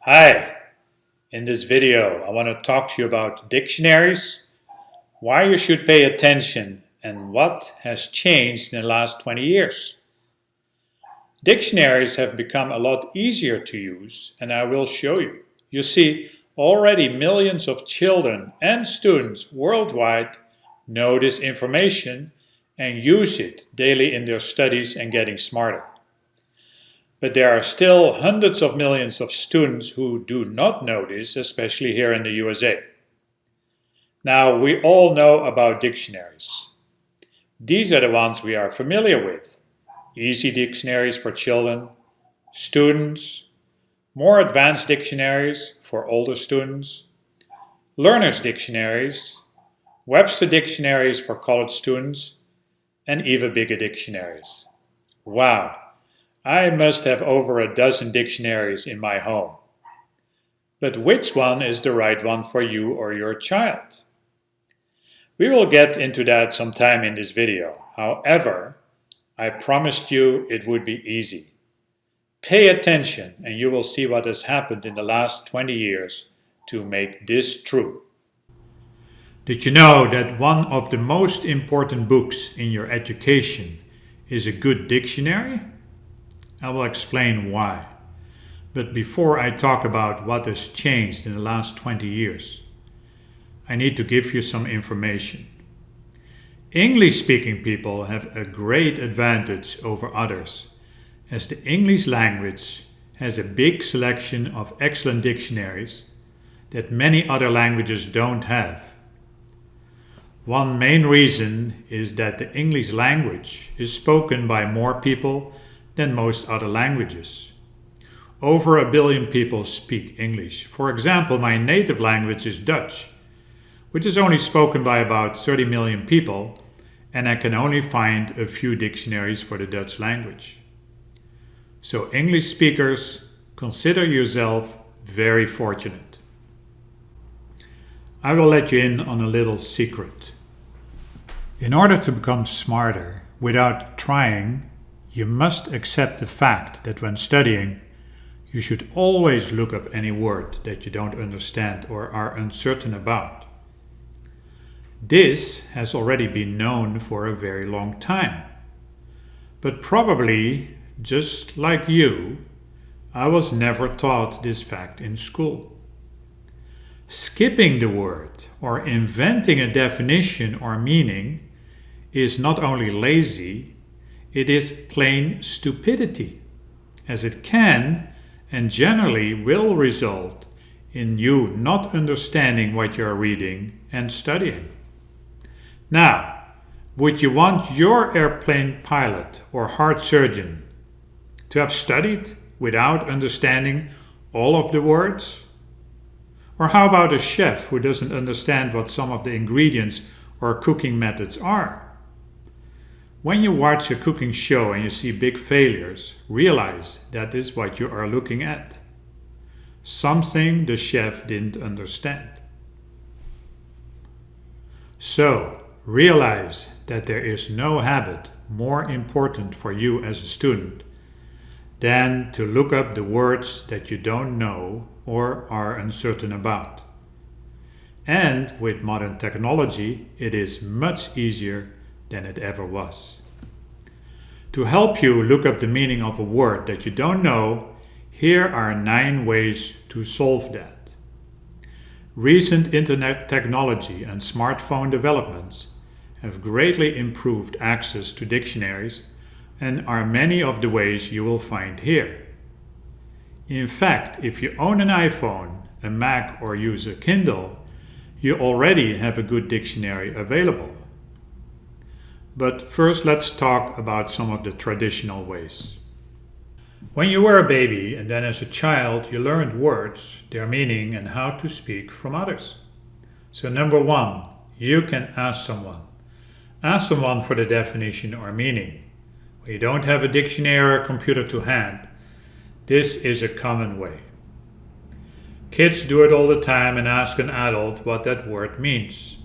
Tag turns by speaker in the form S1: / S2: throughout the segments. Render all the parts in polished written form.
S1: Hi, in this video I want to talk to you about dictionaries, why you should pay attention and what has changed in the last 20 years. Dictionaries have become a lot easier to use and I will show you. You see, already millions of children and students worldwide know this information and use it daily in their studies and getting smarter. But there are still hundreds of millions of students who do not know this, especially here in the USA. Now, we all know about dictionaries. These are the ones we are familiar with. Easy dictionaries for children, students, more advanced dictionaries for older students, learners' dictionaries, Webster dictionaries for college students, and even bigger dictionaries. Wow! I must have over a dozen dictionaries in my home. But which one is the right one for you or your child? We will get into that sometime in this video. However, I promised you it would be easy. Pay attention and you will see what has happened in the last 20 years to make this true. Did you know that one of the most important books in your education is a good dictionary? I will explain why. But before I talk about what has changed in the last 20 years, I need to give you some information. English-speaking people have a great advantage over others, as the English language has a big selection of excellent dictionaries that many other languages don't have. One main reason is that the English language is spoken by more people than most other languages. Over 1 billion people speak English. For example, my native language is Dutch, which is only spoken by about 30 million people, and I can only find a few dictionaries for the Dutch language. So English speakers, consider yourself very fortunate. I will let you in on a little secret. In order to become smarter without trying, you must accept the fact that when studying, you should always look up any word that you don't understand or are uncertain about. This has already been known for a very long time. But probably, just like you, I was never taught this fact in school. Skipping the word or inventing a definition or meaning is not only lazy, it is plain stupidity, as it can and generally will result in you not understanding what you are reading and studying. Now, would you want your airplane pilot or heart surgeon to have studied without understanding all of the words? Or how about a chef who doesn't understand what some of the ingredients or cooking methods are? When you watch a cooking show and you see big failures, realize that is what you are looking at. Something the chef didn't understand. So, realize that there is no habit more important for you as a student than to look up the words that you don't know or are uncertain about. And with modern technology, it is much easier than it ever was. To help you look up the meaning of a word that you don't know, here are 9 ways to solve that. Recent internet technology and smartphone developments have greatly improved access to dictionaries and are many of the ways you will find here. In fact, if you own an iPhone, a Mac, or use a Kindle, you already have a good dictionary available. But first let's talk about some of the traditional ways. When you were a baby and then as a child you learned words, their meaning and how to speak from others. So number 1, you can ask someone. Ask someone for the definition or meaning. When you don't have a dictionary or a computer to hand, this is a common way. Kids do it all the time and ask an adult what that word means.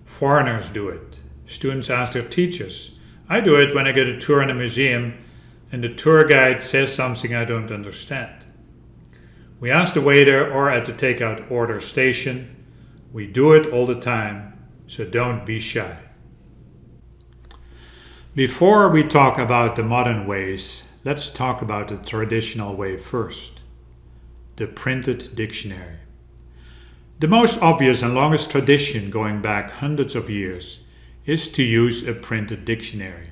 S1: Foreigners do it. Students ask their teachers. I do it when I get a tour in a museum and the tour guide says something I don't understand. We ask the waiter or at the takeout order station. We do it all the time, so don't be shy. Before we talk about the modern ways, let's talk about the traditional way first. The printed dictionary. The most obvious and longest tradition going back hundreds of years is to use a printed dictionary.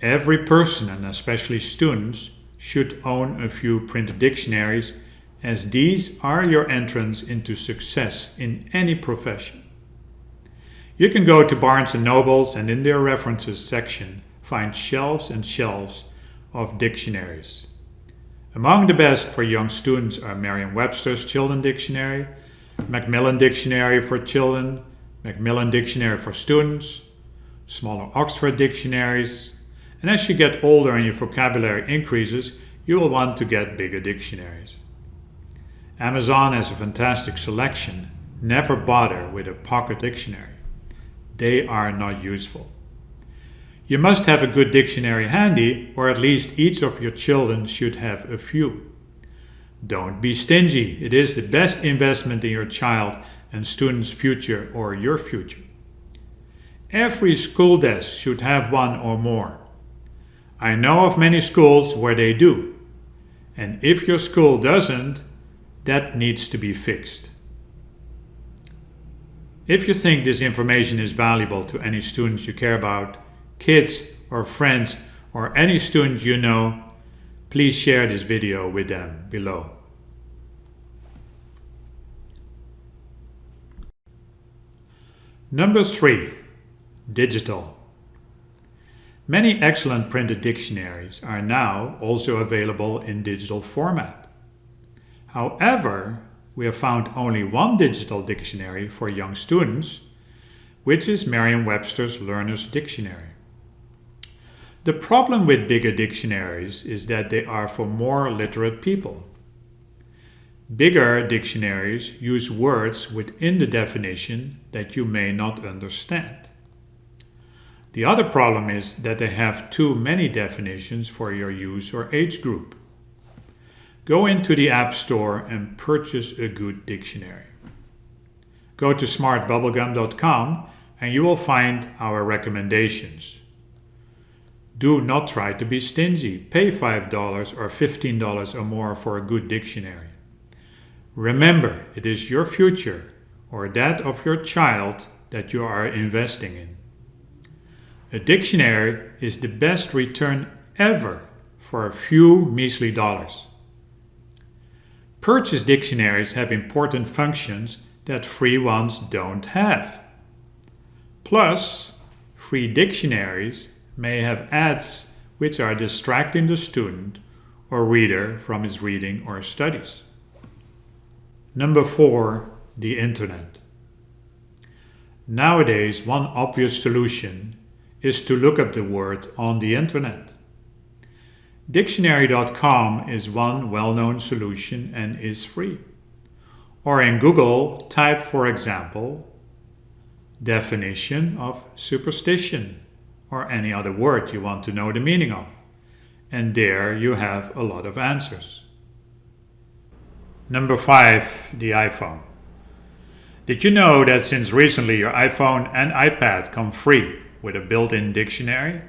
S1: Every person, and especially students, should own a few printed dictionaries, as these are your entrance into success in any profession. You can go to Barnes & Noble's and in their references section find shelves and shelves of dictionaries. Among the best for young students are Merriam-Webster's Children's Dictionary, Macmillan Dictionary for Children, Macmillan Dictionary for Students, smaller Oxford dictionaries, and as you get older and your vocabulary increases, you will want to get bigger dictionaries. Amazon has a fantastic selection. Never bother with a pocket dictionary. They are not useful. You must have a good dictionary handy, or at least each of your children should have a few. Don't be stingy. It is the best investment in your child and student's future or your future. Every school desk should have one or more. I know of many schools where they do. And if your school doesn't, that needs to be fixed. If you think this information is valuable to any students you care about, kids or friends or any student you know, please share this video with them below. Number 3. Digital. Many excellent printed dictionaries are now also available in digital format. However, we have found only one digital dictionary for young students, which is Merriam-Webster's Learner's Dictionary. The problem with bigger dictionaries is that they are for more literate people. Bigger dictionaries use words within the definition that you may not understand. The other problem is that they have too many definitions for your use or age group. Go into the App Store and purchase a good dictionary. Go to smartbubblegum.com and you will find our recommendations. Do not try to be stingy. Pay $5 or $15 or more for a good dictionary. Remember, it is your future or that of your child that you are investing in. A dictionary is the best return ever for a few measly dollars. Purchase dictionaries have important functions that free ones don't have. Plus, free dictionaries may have ads which are distracting the student or reader from his reading or studies. Number 4. The Internet. Nowadays, one obvious solution is to look up the word on the Internet. Dictionary.com is one well-known solution and is free. Or in Google, type, for example, definition of superstition or any other word you want to know the meaning of. And there you have a lot of answers. Number 5, the iPhone. Did you know that since recently your iPhone and iPad come free with a built-in dictionary?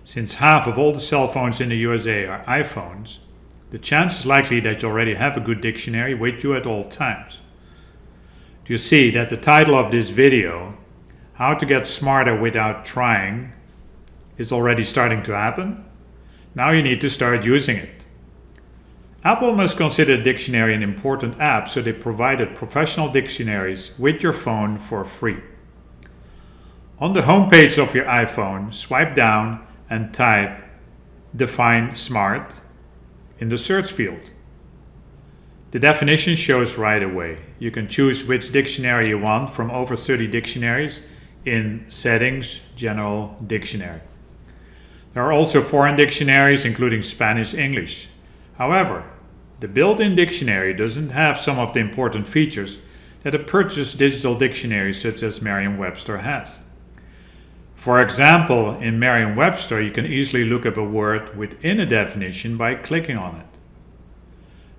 S1: Since half of all the cell phones in the USA are iPhones, the chance is likely that you already have a good dictionary with you at all times. Do you see that the title of this video, How to Get Smarter Without Trying, is already starting to happen? Now you need to start using it. Apple must consider a dictionary an important app, so they provided professional dictionaries with your phone for free. On the home page of your iPhone, swipe down and type Define Smart in the search field. The definition shows right away. You can choose which dictionary you want from over 30 dictionaries in Settings, General Dictionary. There are also foreign dictionaries, including Spanish, English. However, the built-in dictionary doesn't have some of the important features that a purchased digital dictionary such as Merriam-Webster has. For example, in Merriam-Webster, you can easily look up a word within a definition by clicking on it.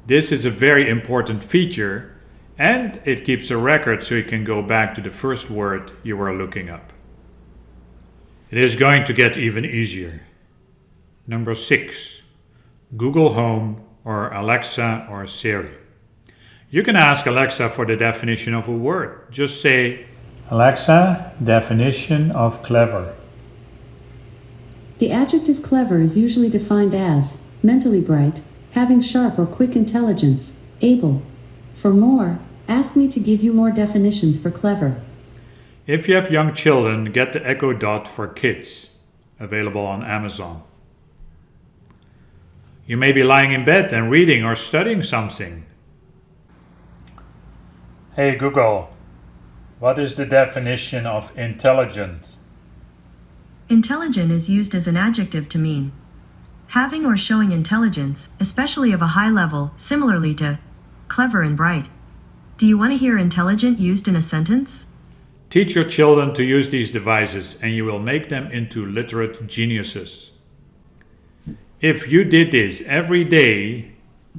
S1: This is a very important feature, and it keeps a record so you can go back to the first word you were looking up. It is going to get even easier. Number 6. Google Home or Alexa or Siri. You can ask Alexa for the definition of a word. Just say, Alexa, definition of clever.
S2: The adjective clever is usually defined as mentally bright, having sharp or quick intelligence, able. For more, ask me to give you more definitions for clever.
S1: If you have young children, get the Echo Dot for Kids, available on Amazon. You may be lying in bed and reading or studying something. Hey Google, what is the definition of intelligent?
S3: Intelligent is used as an adjective to mean having or showing intelligence, especially of a high level, similarly to clever and bright. Do you want to hear intelligent used in a sentence?
S1: Teach your children to use these devices and you will make them into literate geniuses. If you did this every day,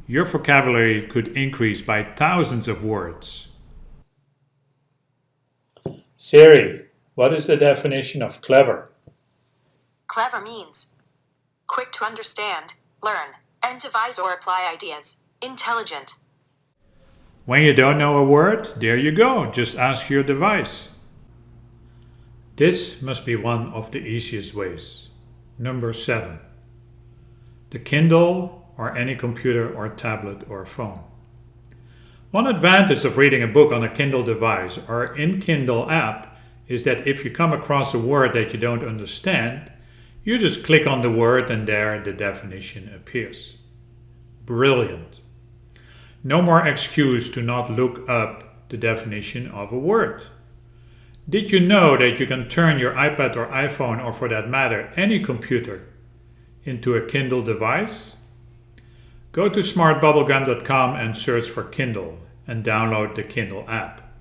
S1: your vocabulary could increase by thousands of words. Siri, what is the definition of clever?
S4: Clever means quick to understand, learn, and devise or apply ideas. Intelligent.
S1: When you don't know a word, there you go, just ask your device. This must be one of the easiest ways. Number 7. The Kindle or any computer or tablet or phone. One advantage of reading a book on a Kindle device or in Kindle app is that if you come across a word that you don't understand, you just click on the word and there the definition appears. Brilliant. No more excuse to not look up the definition of a word. Did you know that you can turn your iPad or iPhone, or for that matter, any computer, into a Kindle device? Go to smartbubblegum.com and search for Kindle and download the Kindle app.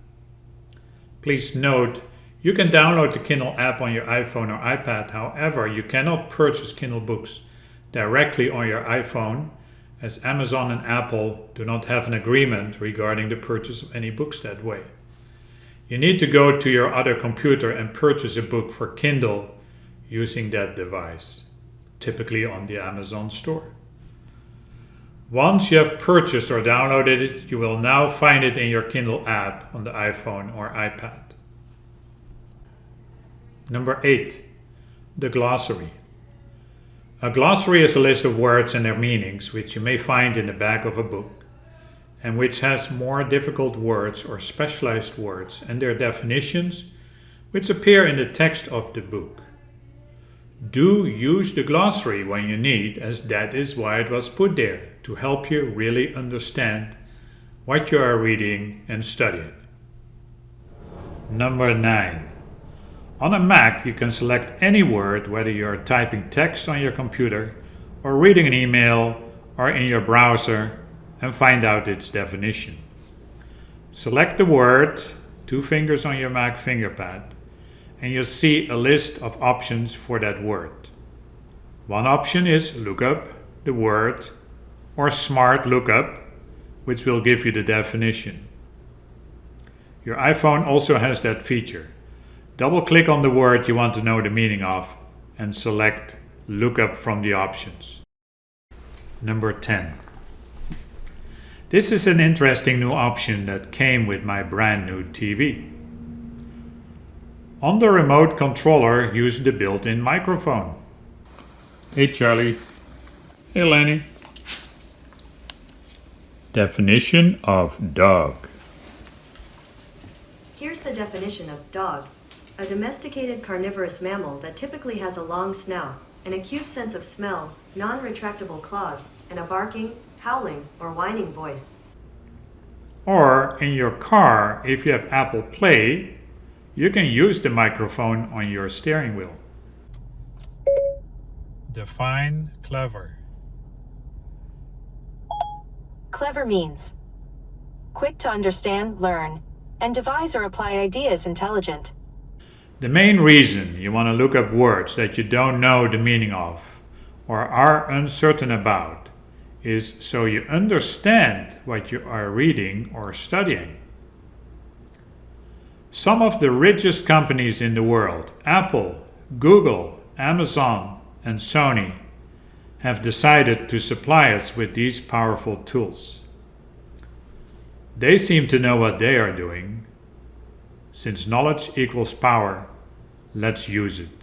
S1: Please note, you can download the Kindle app on your iPhone or iPad, however, you cannot purchase Kindle books directly on your iPhone, as Amazon and Apple do not have an agreement regarding the purchase of any books that way. You need to go to your other computer and purchase a book for Kindle using that device, typically on the Amazon store. Once you have purchased or downloaded it, you will now find it in your Kindle app on the iPhone or iPad. Number 8. The glossary. A glossary is a list of words and their meanings which you may find in the back of a book, and which has more difficult words or specialized words and their definitions which appear in the text of the book. Do use the glossary when you need, as that is why it was put there, to help you really understand what you are reading and studying. Number 9. On a Mac, you can select any word, whether you're typing text on your computer or reading an email or in your browser, and find out its definition. Select the word, 2 fingers on your Mac fingerpad, and you'll see a list of options for that word. One option is lookup, the word, or smart lookup, which will give you the definition. Your iPhone also has that feature. Double-click on the word you want to know the meaning of and select lookup from the options. Number 10. This is an interesting new option that came with my brand new TV. On the remote controller, use the built-in microphone. Hey Charlie. Hey Lenny. Definition of dog.
S3: Here's the definition of dog. A domesticated carnivorous mammal that typically has a long snout, an acute sense of smell, non-retractable claws, and a barking, howling, or whining voice.
S1: Or in your car, if you have Apple Play, you can use the microphone on your steering wheel. Define clever.
S4: Clever means quick to understand, learn, and devise or apply ideas. Intelligent.
S1: The main reason you want to look up words that you don't know the meaning of or are uncertain about is so you understand what you are reading or studying. Some of the richest companies in the world, Apple, Google, Amazon, and Sony, have decided to supply us with these powerful tools. They seem to know what they are doing. Since knowledge equals power, let's use it.